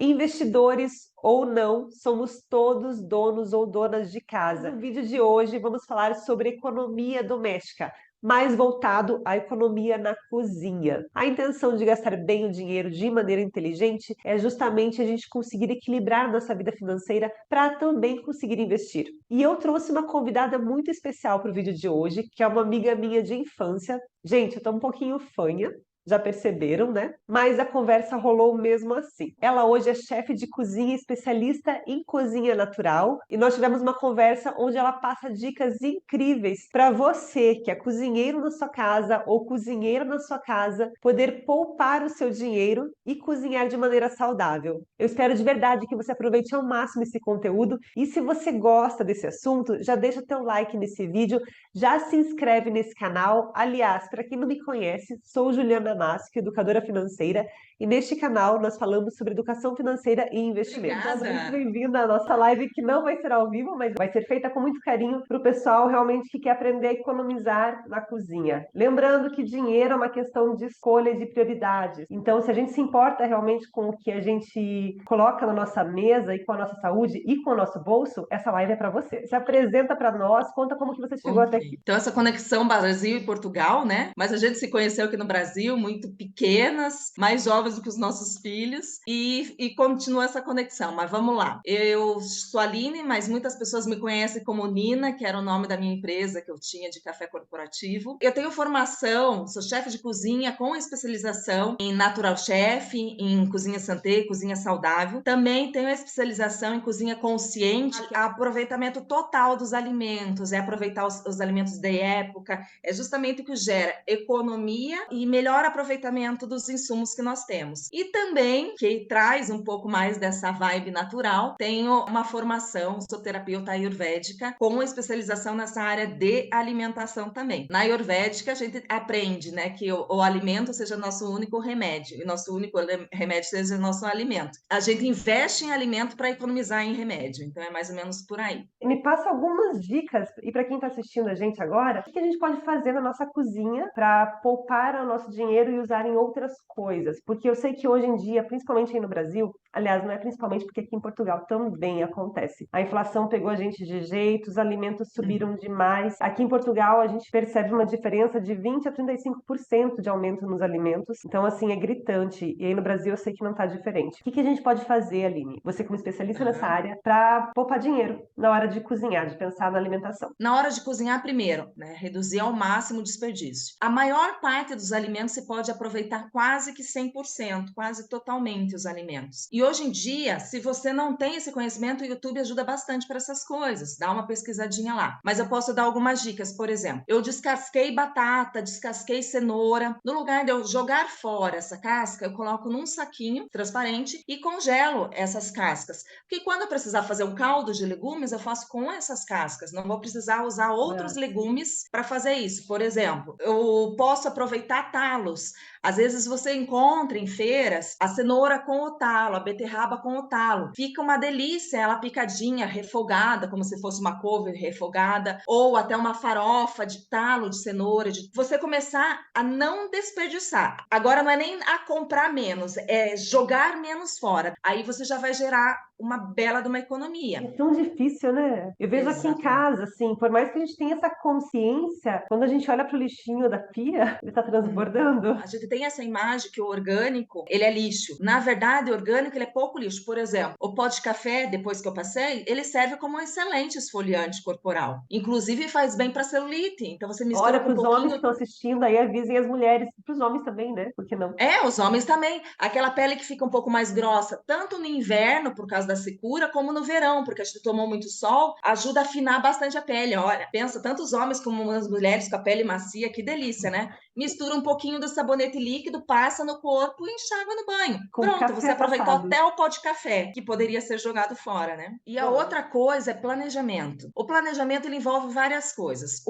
Investidores ou não, somos todos donos ou donas de casa. No vídeo de hoje vamos falar sobre economia doméstica, mais voltado à economia na cozinha. A intenção de gastar bem o dinheiro de maneira inteligente é justamente a gente conseguir equilibrar nossa vida financeira para também conseguir investir. E eu trouxe uma convidada muito especial para o vídeo de hoje, que é uma amiga minha de infância. Gente, eu tô um pouquinho fanha, já perceberam, né? Mas a conversa rolou mesmo assim. Ela hoje é chefe de cozinha, especialista em cozinha natural, e nós tivemos uma conversa onde ela passa dicas incríveis para você que é cozinheiro na sua casa ou cozinheira na sua casa, poder poupar o seu dinheiro e cozinhar de maneira saudável. Eu espero de verdade que você aproveite ao máximo esse conteúdo, e se você gosta desse assunto, já deixa teu like nesse vídeo, já se inscreve nesse canal. Aliás, para quem não me conhece, sou Juliana Massi, educadora financeira, e neste canal nós falamos sobre educação financeira e investimento. Então, muito bem-vinda à nossa live, que não vai ser ao vivo, mas vai ser feita com muito carinho para o pessoal realmente que quer aprender a economizar na cozinha. Lembrando que dinheiro é uma questão de escolha e de prioridades. Então, se a gente se importa realmente com o que a gente coloca na nossa mesa e com a nossa saúde e com o nosso bolso, essa live é para você. Se apresenta para nós, conta como que você chegou até aqui. Então, essa conexão Brasil e Portugal, né? Mas a gente se conheceu aqui no Brasil, muito pequenas, mais jovens do que os nossos filhos, e continua essa conexão. Mas vamos lá. Eu sou a Aline, mas muitas pessoas me conhecem como Nina, que era o nome da minha empresa que eu tinha de café corporativo. Eu tenho formação, sou chefe de cozinha com especialização em Natural Chef, em cozinha santé, cozinha saudável. Também tenho especialização em cozinha consciente, aproveitamento total dos alimentos, é aproveitar os alimentos da época, é justamente o que gera economia e melhor aproveitamento dos insumos que nós temos. E também, que traz um pouco mais dessa vibe natural, tenho uma formação, sou terapeuta ayurvédica, com especialização nessa área de alimentação também. Na ayurvédica, a gente aprende, né, que o alimento seja nosso único remédio, e nosso único remédio seja nosso alimento. A gente investe em alimento para economizar em remédio, então é mais ou menos por aí. Me passa algumas dicas, e para quem está assistindo a gente agora, o que a gente pode fazer na nossa cozinha para poupar o nosso dinheiro e usar em outras coisas? Porque eu sei que hoje em dia, principalmente aí no Brasil, aliás, não é principalmente porque aqui em Portugal também acontece. A inflação pegou a gente de jeito, os alimentos subiram demais. Aqui em Portugal a gente percebe uma diferença de 20 a 35% de aumento nos alimentos. Então, assim, é gritante. E aí no Brasil eu sei que não está diferente. O que a gente pode fazer, Aline? Você como especialista nessa área, para poupar dinheiro na hora de cozinhar, de pensar na alimentação. Na hora de cozinhar, primeiro, né, reduzir ao máximo o desperdício. A maior parte dos alimentos se pode aproveitar quase que 100%, quase totalmente os alimentos. E hoje em dia, se você não tem esse conhecimento, o YouTube ajuda bastante para essas coisas. Dá uma pesquisadinha lá. Mas eu posso dar algumas dicas, por exemplo. Eu descasquei batata, descasquei cenoura. No lugar de eu jogar fora essa casca, eu coloco num saquinho transparente e congelo essas cascas. Porque quando eu precisar fazer um caldo de legumes, eu faço com essas cascas. Não vou precisar usar outros legumes para fazer isso. Por exemplo, eu posso aproveitar talos. Às vezes você encontra em feiras a cenoura com o talo, a beterraba com o talo. Fica uma delícia, ela picadinha, refogada, como se fosse uma couve refogada, ou até uma farofa de talo, de cenoura, de você começar a não desperdiçar. Agora não é nem a comprar menos, é jogar menos fora. Aí você já vai gerar uma bela de uma economia. É tão difícil, né? Eu vejo aqui em casa, assim, por mais que a gente tenha essa consciência, quando a gente olha pro lixinho da pia, ele tá transbordando. A gente tem essa imagem que o orgânico, ele é lixo. Na verdade, o orgânico, ele é pouco lixo. Por exemplo, o pó de café, depois que eu passei, ele serve como um excelente esfoliante corporal. Inclusive, faz bem para celulite. Então, você mistura Olha, com para um os homens que pouquinho. estão assistindo aí, avisem as mulheres, para os homens também, né? Por que não? É, os homens também. Aquela pele que fica um pouco mais grossa, tanto no inverno, por causa da secura, como no verão, porque a gente tomou muito sol, ajuda a afinar bastante a pele. Olha, pensa, tanto os homens como as mulheres com a pele macia, que delícia, né? Mistura um pouquinho do sabonete líquido, passa no corpo e enxágua no banho. Com Pronto, você café aproveitou passado. até o pó de café, que poderia ser jogado fora, né? E a outra coisa é planejamento. O planejamento ele envolve várias coisas.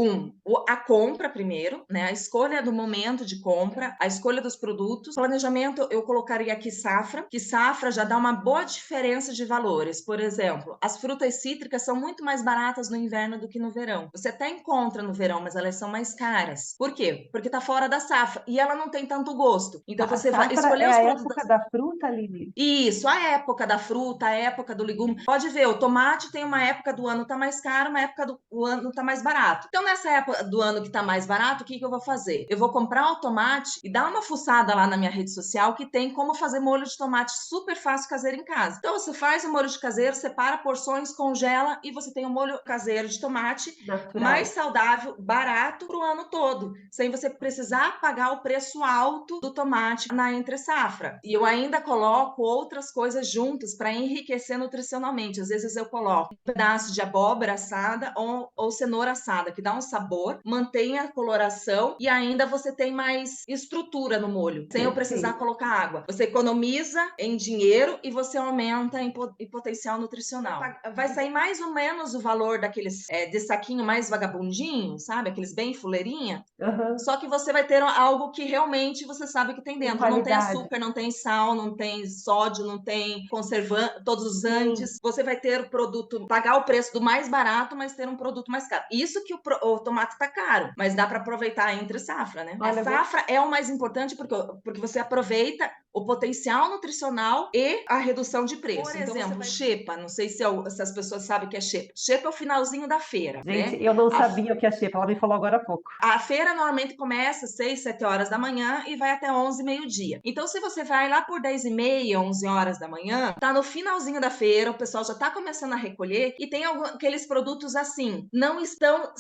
A compra primeiro, né? A escolha do momento de compra, a escolha dos produtos. Planejamento, eu colocaria aqui safra, que safra já dá uma boa diferença de valores. Por exemplo, as frutas cítricas são muito mais baratas no inverno do que no verão. Você até encontra no verão, mas elas são mais caras. Por quê? Porque está fora da safra e ela não tem tanto gosto. Então A você vai safra escolher é os a produtos. época da fruta, Aline? Isso, a época da fruta, a época do legume. Pode ver, o tomate tem uma época do ano tá mais caro, uma época do ano tá mais barato. Então, nessa época do ano que tá mais barato, o que que eu vou fazer? Eu vou comprar o tomate e dar uma fuçada lá na minha rede social que tem como fazer molho de tomate super fácil caseiro em casa. Então, você faz o molho de caseiro, separa porções, congela e você tem um molho caseiro de tomate mais Natural. saudável, barato pro ano todo, sem você precisar pagar o preço alto do tomate na entre safra. E eu ainda coloco outras coisas juntas para enriquecer nutricionalmente. Às vezes eu coloco um pedaço de abóbora assada ou cenoura assada, que dá um sabor, mantém a coloração e ainda você tem mais estrutura no molho, sem eu precisar Perfeito. colocar água. Você economiza em dinheiro e você aumenta em potencial nutricional. Vai sair mais ou menos o valor daqueles de saquinho mais vagabundinho, sabe? Aqueles bem fuleirinha. Aham. Só que você vai ter algo que realmente você sabe que tem Tem dentro. Não tem qualidade. açúcar, não tem sal, não tem sódio, não tem conservante, todos os Sim. antes. Você vai ter o produto, pagar o preço do mais barato, mas ter um produto mais caro. Isso que o tomate tá caro, mas dá para aproveitar entre safra, né? A Olha, safra é o mais importante porque você aproveita o potencial nutricional e a redução de preço. Por exemplo, xepa, não sei se as pessoas sabem o que é xepa. Xepa é o finalzinho da feira, gente, né? eu não A sabia o que achei, ela me falou agora há pouco. a feira normalmente começa às 6, 7 horas da manhã e vai até 11, meio-dia. Então, se você vai lá por 10 e meia, 11 horas da manhã, tá no finalzinho da feira, o pessoal já tá começando a recolher e tem aqueles produtos assim, não estão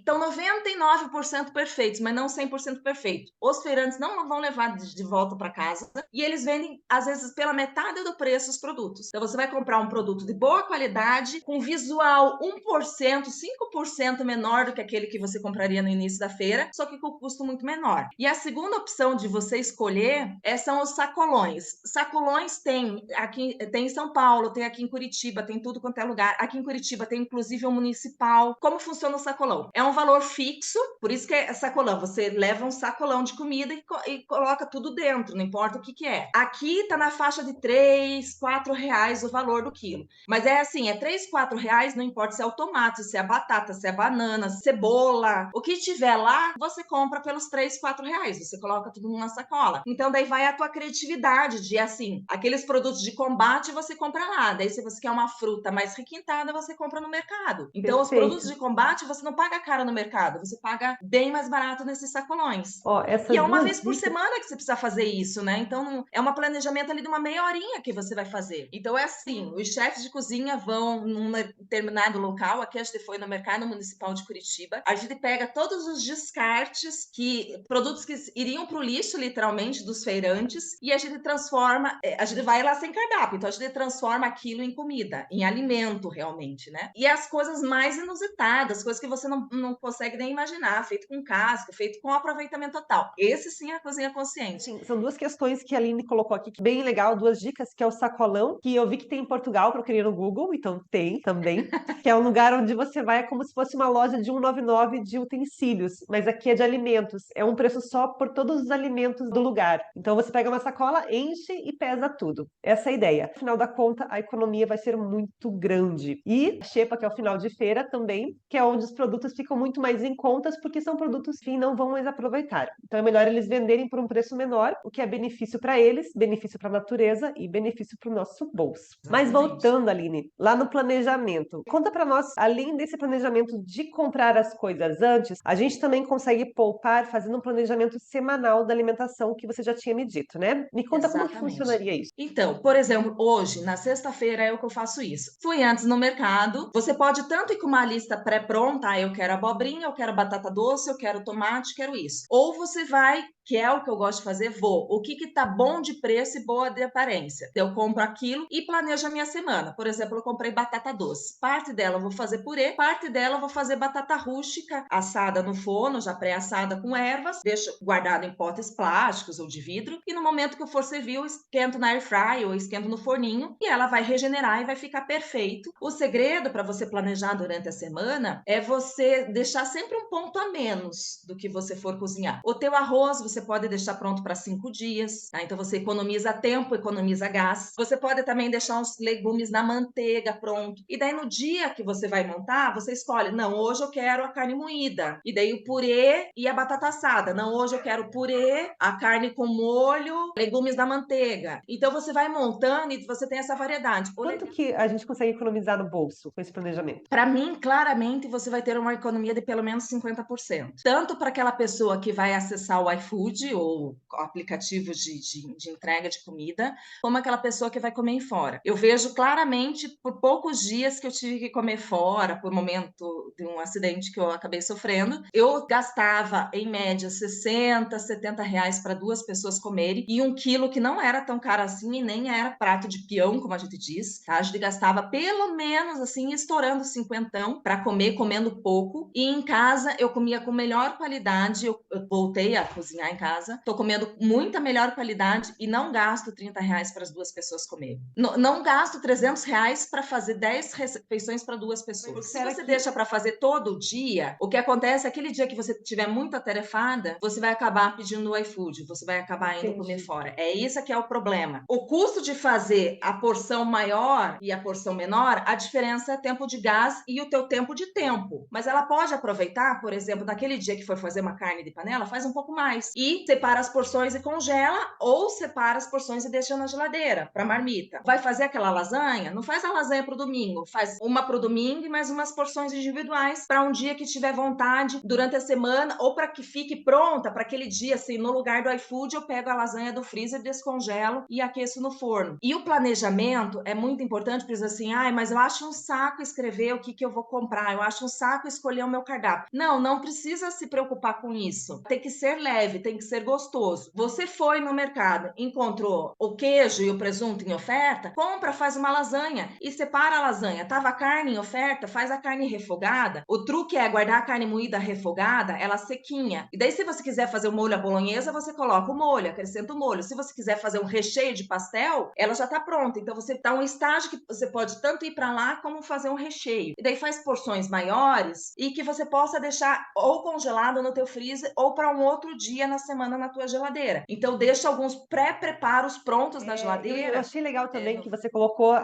99% perfeitos, mas não 100% perfeito. Os feirantes não vão levar de volta para casa e eles vendem, às vezes, pela metade do preço os produtos. Então, você vai comprar um produto de boa qualidade, com visual 1%, 5% menor do que aquele que você compraria no início da feira, só que com custo muito menor. E a segunda opção de você escolher são os sacolões. Sacolões tem em São Paulo, tem aqui em Curitiba, tem tudo quanto é lugar. Aqui em Curitiba tem inclusive um municipal. Como funciona o sacolão? É um valor fixo, por isso que é sacolão. Você leva um sacolão de comida e coloca tudo dentro, não importa o que é. Aqui tá na faixa de 3, 4 reais o valor do quilo. Mas é assim, é 3, 4 reais, não importa se é o tomate, se é a batata, se é a banana, cebola, o que tiver lá, você compra pelos 3, 4 reais. Você coloca tudo numa sacola. Então, daí vai a tua criatividade de, assim, aqueles produtos de combate você compra lá. Daí, se você quer uma fruta mais requintada, você compra no mercado. Então, os produtos Perfeito. de combate, você não paga caro no mercado. Você paga bem mais barato nesses sacolões. Ó, E é essas uma duas vez por dicas. semana que você precisa fazer isso, né? Então, é um planejamento ali de uma meia horinha que você vai fazer. Então, é assim, os chefes de cozinha vão num determinado local, aqui a gente foi no Mercado Municipal de Curitiba, a gente pega todos os descartes, produtos que iriam para o lixo, literalmente, dos feirantes, e a gente transforma, a gente vai lá sem cardápio, então a gente transforma aquilo em comida, em alimento, realmente, né? E as coisas mais inusitadas, coisas que você não consegue nem imaginar, feito com casca, feito com aproveitamento total. Esse sim é a cozinha consciente. Sim, são duas questões que a Aline colocou aqui, que bem legal, duas dicas, que é o sacolão, que eu vi que tem em Portugal, procurei no Google, então tem também, que é um lugar onde você vai, é como se fosse uma loja de 199 de utensílios, mas aqui é de alimentos, é um preço só por todos os alimentos do lugar. Então você pega uma sacola, enche e pesa tudo. Essa é a ideia. No final da conta, a economia vai ser muito grande. E a Xepa, que é o final de feira também, que é onde os produtos ficam muito mais em contas, porque são produtos que não vão mais aproveitar. Então é melhor eles venderem por um preço menor, o que é benefício para eles, benefício para a natureza e benefício para o nosso bolso. Mas Exatamente. voltando, Aline, lá no planejamento, conta para nós, além desse planejamento de comprar as coisas antes, a gente também consegue poupar fazendo um planejamento semanal da alimentação que você já tinha me dito, né? Me conta como que Exatamente. funcionaria isso. Então, por exemplo, hoje, na sexta-feira, é o que eu faço isso. Fui antes no mercado. Você pode tanto ir com uma lista pré-pronta, eu quero abobrinha, eu quero batata doce, eu quero tomate, quero isso. Ou você vai, que é o que eu gosto de fazer, o que tá bom de preço e boa de aparência. Então, eu compro aquilo e planejo a minha semana. Por exemplo, eu comprei batata doce. Parte dela eu vou fazer purê, parte dela eu vou fazer batata rústica, assada no forno, já pré-assada com ervas, deixo guardado em potes plásticos ou de vidro, e no momento que eu for servir, eu esquento na air fry ou esquento no forninho e ela vai regenerar e vai ficar perfeito. O segredo para você planejar durante a semana é você deixar sempre um ponto a menos do que você for cozinhar. O teu arroz, você você pode deixar pronto para 5 dias, tá? Então você economiza tempo, economiza gás. Você pode também deixar os legumes na manteiga pronto. E daí no dia que você vai montar, você escolhe, não, hoje eu quero a carne moída. E daí o purê e a batata assada. Não, hoje eu quero purê, a carne com molho, legumes na manteiga. Então você vai montando e você tem essa variedade. Quanto que a gente consegue economizar no bolso com esse planejamento? Para mim, claramente, você vai ter uma economia de pelo menos 50%. Tanto para aquela pessoa que vai acessar o iFood ou aplicativos de entrega de comida, como aquela pessoa que vai comer em fora. Eu vejo claramente, por poucos dias que eu tive que comer fora, por momento de um acidente que eu acabei sofrendo, eu gastava, em média, 60, 70 reais para 2 pessoas comerem, e 1 quilo que não era tão caro assim, e nem era prato de peão, como a gente diz, tá? A gente gastava pelo menos, assim, estourando 50 para comer, comendo pouco, e em casa eu comia com melhor qualidade, eu voltei a cozinhar em casa, tô comendo muita melhor qualidade e não gasto 30 reais para as 2 pessoas comerem. Não gasto 300 reais para fazer 10 refeições para 2 pessoas. Se você deixa para fazer todo dia, o que acontece é aquele dia que você tiver muito atarefada, você vai acabar pedindo no iFood, você vai acabar indo comer fora. É isso que é o problema. O custo de fazer a porção maior e a porção menor, a diferença é tempo de gás e o teu tempo de tempo. Mas ela pode aproveitar, por exemplo, naquele dia que for fazer uma carne de panela, faz um pouco mais. E separa as porções e congela, ou separa as porções e deixa na geladeira, para marmita. Vai fazer aquela lasanha? Não faz a lasanha pro domingo, faz uma pro domingo e mais umas porções individuais para um dia que tiver vontade durante a semana, ou para que fique pronta para aquele dia, assim, no lugar do iFood, eu pego a lasanha do freezer, descongelo e aqueço no forno. E o planejamento é muito importante, porque assim, mas eu acho um saco escrever o que eu vou comprar, eu acho um saco escolher o meu cardápio. Não precisa se preocupar com isso. Tem que ser leve, tem que ser gostoso. Você foi no mercado, encontrou o queijo e o presunto em oferta, compra, faz uma lasanha e separa a lasanha. Tava a carne em oferta, faz a carne refogada. O truque é guardar a carne moída refogada, ela sequinha. E daí, se você quiser fazer o molho à bolonhesa, você coloca o molho, acrescenta o molho. Se você quiser fazer um recheio de pastel, ela já tá pronta. Então, você tá um estágio que você pode tanto ir para lá como fazer um recheio. E daí faz porções maiores e que você possa deixar ou congelado no teu freezer ou para um outro dia na semana na tua geladeira. Então, deixa alguns pré-preparos prontos na geladeira. Eu achei legal também que você colocou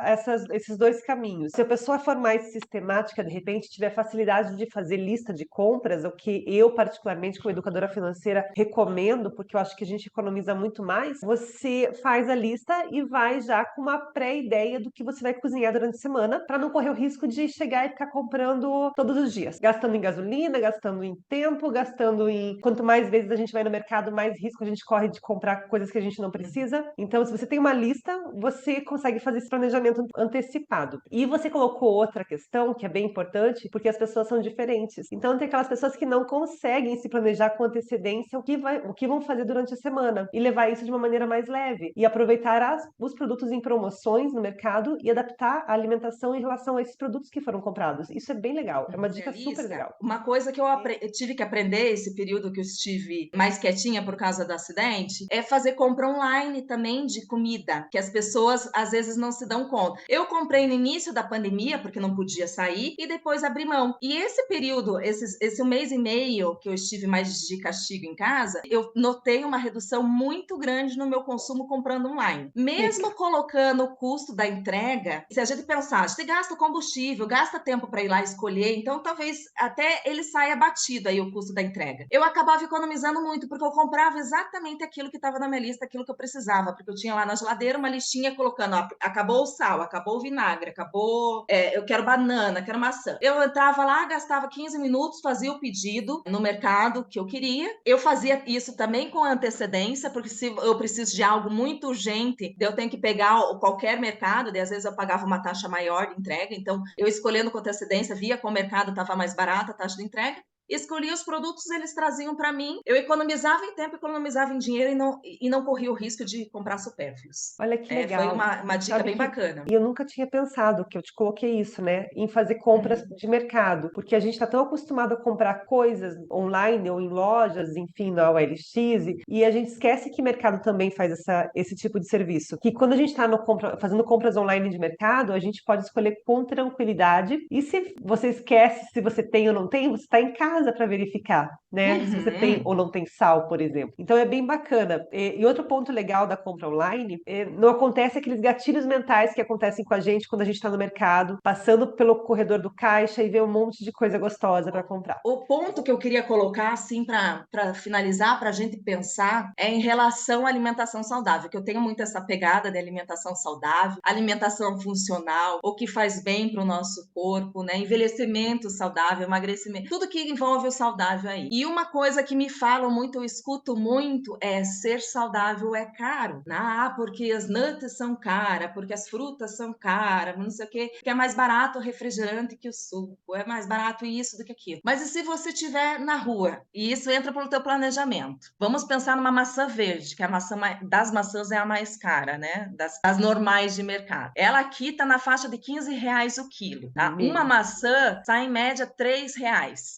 esses dois caminhos. Se a pessoa for mais sistemática, de repente tiver facilidade de fazer lista de compras, o que eu, particularmente, como educadora financeira, recomendo, porque eu acho que a gente economiza muito mais, você faz a lista e vai já com uma pré-ideia do que você vai cozinhar durante a semana, para não correr o risco de chegar e ficar comprando todos os dias, gastando em gasolina, gastando em tempo, gastando em... Quanto mais vezes a gente vai no mercado, mais risco a gente corre de comprar coisas que a gente não precisa. Então, se você tem uma lista, você consegue fazer esse planejamento antecipado. E você colocou outra questão que é bem importante, porque as pessoas são diferentes. Então, tem aquelas pessoas que não conseguem se planejar com antecedência o que vão fazer durante a semana e levar isso de uma maneira mais leve e aproveitar os produtos em promoções no mercado e adaptar a alimentação em relação a esses produtos que foram comprados. Isso é bem legal. É uma dica super legal. Uma coisa que eu tive que aprender esse período que eu estive mais quietinha por causa do acidente é fazer compra online também de comida, que as pessoas às vezes não se dão conta. Eu comprei no início da pandemia, porque não podia sair, e depois abri mão. E esse período, esse 1 mês e meio que eu estive mais de castigo em casa, eu notei uma redução muito grande no meu consumo comprando online. Mesmo colocando o custo da entrega, se a gente pensar, você gasta combustível, gasta tempo para ir lá escolher, então talvez até ele saia batido aí o custo da entrega. Eu acabava economizando muito, porque eu comprava exatamente aquilo que estava na minha lista, aquilo que eu precisava, porque eu tinha lá na geladeira uma listinha colocando, ó, acabou o sal, acabou o vinagre, acabou, eu quero banana, quero maçã. Eu entrava lá, gastava 15 minutos, fazia o pedido no mercado que eu queria. Eu fazia isso também com antecedência, porque se eu preciso de algo muito urgente, eu tenho que pegar qualquer mercado, e às vezes eu pagava uma taxa maior de entrega, então eu escolhendo com antecedência, via qual mercado estava mais barata a taxa de entrega, escolhia os produtos, eles traziam para mim, eu economizava em tempo, economizava em dinheiro e não corria o risco de comprar supérfluos. Olha que legal. Foi uma dica Sabe bem bacana. E eu nunca tinha pensado que eu te coloquei isso, né? Em fazer compras de mercado. Porque a gente está tão acostumado a comprar coisas online ou em lojas, enfim, na OLX, e a gente esquece que mercado também faz esse tipo de serviço. Que quando a gente está fazendo compras online de mercado, a gente pode escolher com tranquilidade. E se você esquece se você tem ou não tem, você está em casa. casa para verificar, né? Se você tem ou não tem sal, por exemplo. Então é bem bacana. E outro ponto legal da compra online, não acontece aqueles gatilhos mentais que acontecem com a gente quando a gente está no mercado, passando pelo corredor do caixa e vê um monte de coisa gostosa para comprar. O ponto que eu queria colocar, assim, para finalizar, para a gente pensar, é em relação à alimentação saudável, que eu tenho muito essa pegada de alimentação saudável, alimentação funcional, o que faz bem para o nosso corpo, né? Envelhecimento saudável, emagrecimento, tudo que envolve o saudável aí. E uma coisa que me falam muito, eu escuto muito, é ser saudável é caro. Ah, porque as nuts são caras, porque as frutas são caras, não sei o quê, que é mais barato o refrigerante que o suco, é mais barato isso do que aquilo. Mas e se você estiver na rua? E isso entra pelo teu planejamento. Vamos pensar numa maçã verde, que a maçã das maçãs é a mais cara, né? Das normais de mercado. Ela aqui tá na faixa de R$ 15 o quilo, tá? Uma maçã sai em média R$ 3.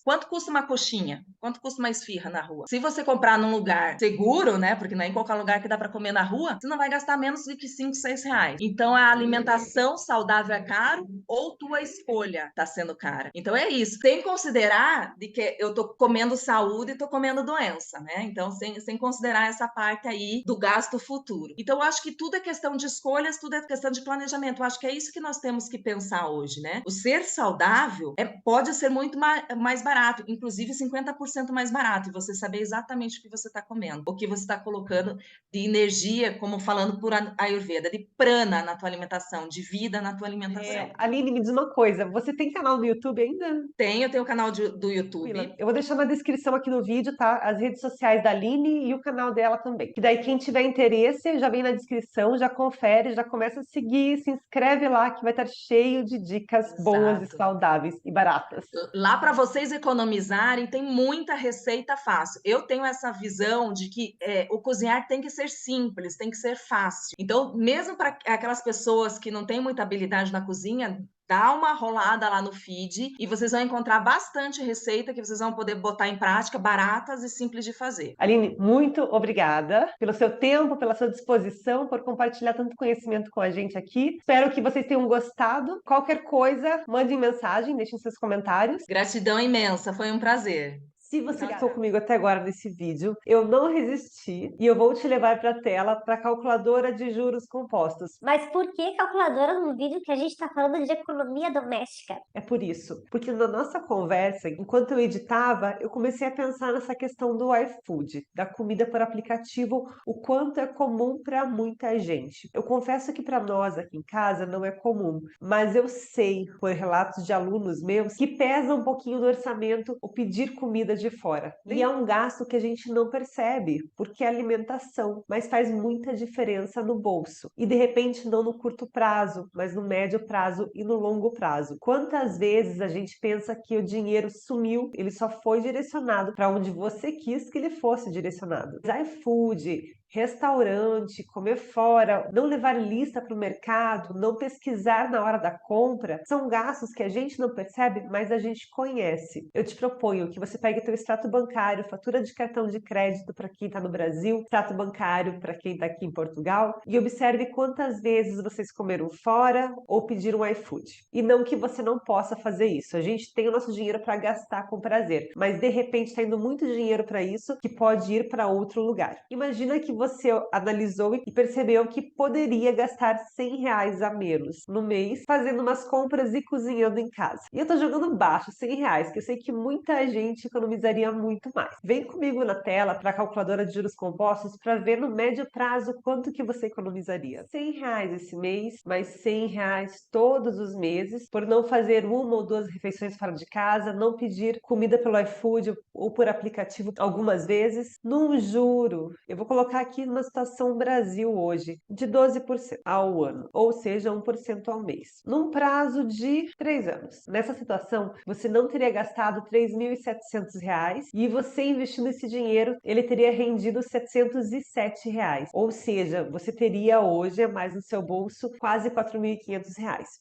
Quanto custa uma coxinha? Quanto custa uma esfirra na rua? Se você comprar num lugar seguro, né? Porque não é em qualquer lugar que dá para comer na rua, você não vai gastar menos do que R$ 5, R$ 6. Então a alimentação saudável é caro ou tua escolha tá sendo cara. Então é isso. Sem considerar de que eu tô comendo saúde e tô comendo doença, né? Então sem considerar essa parte aí do gasto futuro. Então eu acho que tudo é questão de escolhas, tudo é questão de planejamento. Eu acho que é isso que nós temos que pensar hoje, né? O ser saudável pode ser muito mais barato, inclusive 50% mais barato, e você saber exatamente o que você está comendo, o que você está colocando de energia, como falando por Ayurveda, de prana na tua alimentação, de vida na tua alimentação. Aline, me diz uma coisa, você tem canal no YouTube ainda? Eu tenho o canal do YouTube. Eu vou deixar na descrição aqui no vídeo, tá? As redes sociais da Aline e o canal dela também. Que daí quem tiver interesse, já vem na descrição, já confere, já começa a seguir, se inscreve lá que vai estar cheio de dicas boas e Exato. saudáveis e baratas. Lá para vocês economizarem, tem muita receita fácil. Eu tenho essa visão de que o cozinhar tem que ser simples, tem que ser fácil. Então, mesmo para aquelas pessoas que não têm muita habilidade na cozinha, dá uma rolada lá no feed e vocês vão encontrar bastante receita que vocês vão poder botar em prática, baratas e simples de fazer. Aline, muito obrigada pelo seu tempo, pela sua disposição, por compartilhar tanto conhecimento com a gente aqui. Espero que vocês tenham gostado. Qualquer coisa, mandem mensagem, deixem seus comentários. Gratidão imensa, foi um prazer. Se você ficou comigo até agora nesse vídeo, eu não resisti e eu vou te levar para a tela para a calculadora de juros compostos. Mas por que calculadora num vídeo que a gente está falando de economia doméstica? É por isso, porque na nossa conversa, enquanto eu editava, eu comecei a pensar nessa questão do iFood, da comida por aplicativo, o quanto é comum para muita gente. Eu confesso que para nós aqui em casa não é comum, mas eu sei por relatos de alunos meus que pesa um pouquinho do orçamento o pedir comida de fora. E é um gasto que a gente não percebe, porque é alimentação, mas faz muita diferença no bolso. E de repente não no curto prazo, mas no médio prazo e no longo prazo. Quantas vezes a gente pensa que o dinheiro sumiu, ele só foi direcionado para onde você quis que ele fosse direcionado. iFood, restaurante, comer fora, não levar lista para o mercado, não pesquisar na hora da compra, são gastos que a gente não percebe, mas a gente conhece. Eu te proponho que você pegue teu extrato bancário, fatura de cartão de crédito para quem está no Brasil, extrato bancário para quem está aqui em Portugal, e observe quantas vezes vocês comeram fora ou pediram um iFood. E não que você não possa fazer isso. A gente tem o nosso dinheiro para gastar com prazer, mas de repente está indo muito dinheiro para isso que pode ir para outro lugar. Imagina que você analisou e percebeu que poderia gastar R$ 100 a menos no mês fazendo umas compras e cozinhando em casa. E eu tô jogando baixo R$ 100, que eu sei que muita gente economizaria muito mais. Vem comigo na tela para a calculadora de juros compostos para ver no médio prazo quanto que você economizaria. R$ 100 esse mês, mais R$ 100 todos os meses, por não fazer uma ou duas refeições fora de casa, não pedir comida pelo iFood ou por aplicativo algumas vezes, num juro. Eu vou colocar aqui numa situação Brasil hoje, de 12% ao ano, ou seja, 1% ao mês, num prazo de 3 anos. Nessa situação, você não teria gastado R$ 3.700 e você investindo esse dinheiro, ele teria rendido R$ 707, ou seja, você teria hoje a mais no seu bolso quase R$ 4.500.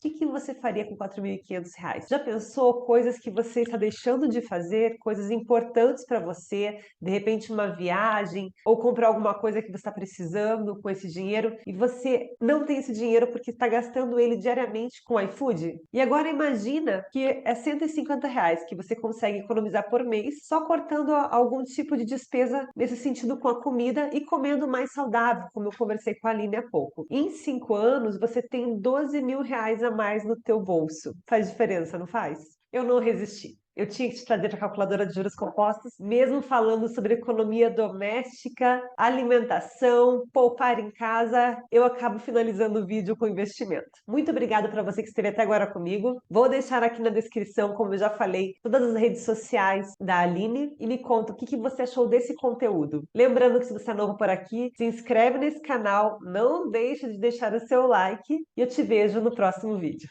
O que você faria com R$ 4.500? Já pensou coisas que você está deixando de fazer, coisas importantes para você, de repente uma viagem ou comprar alguma coisa coisa que você está precisando com esse dinheiro e você não tem esse dinheiro porque está gastando ele diariamente com iFood? E agora imagina que é R$ 150 que você consegue economizar por mês só cortando algum tipo de despesa nesse sentido com a comida e comendo mais saudável, como eu conversei com a Aline há pouco. Em 5 anos, você tem R$ 12.000 a mais no teu bolso. Faz diferença, não faz? Eu não resisti. Eu tinha que te trazer a calculadora de juros compostos, mesmo falando sobre economia doméstica, alimentação, poupar em casa, eu acabo finalizando o vídeo com investimento. Muito obrigada para você que esteve até agora comigo. Vou deixar aqui na descrição, como eu já falei, todas as redes sociais da Aline e me conta o que você achou desse conteúdo. Lembrando que se você é novo por aqui, se inscreve nesse canal, não deixe de deixar o seu like e eu te vejo no próximo vídeo.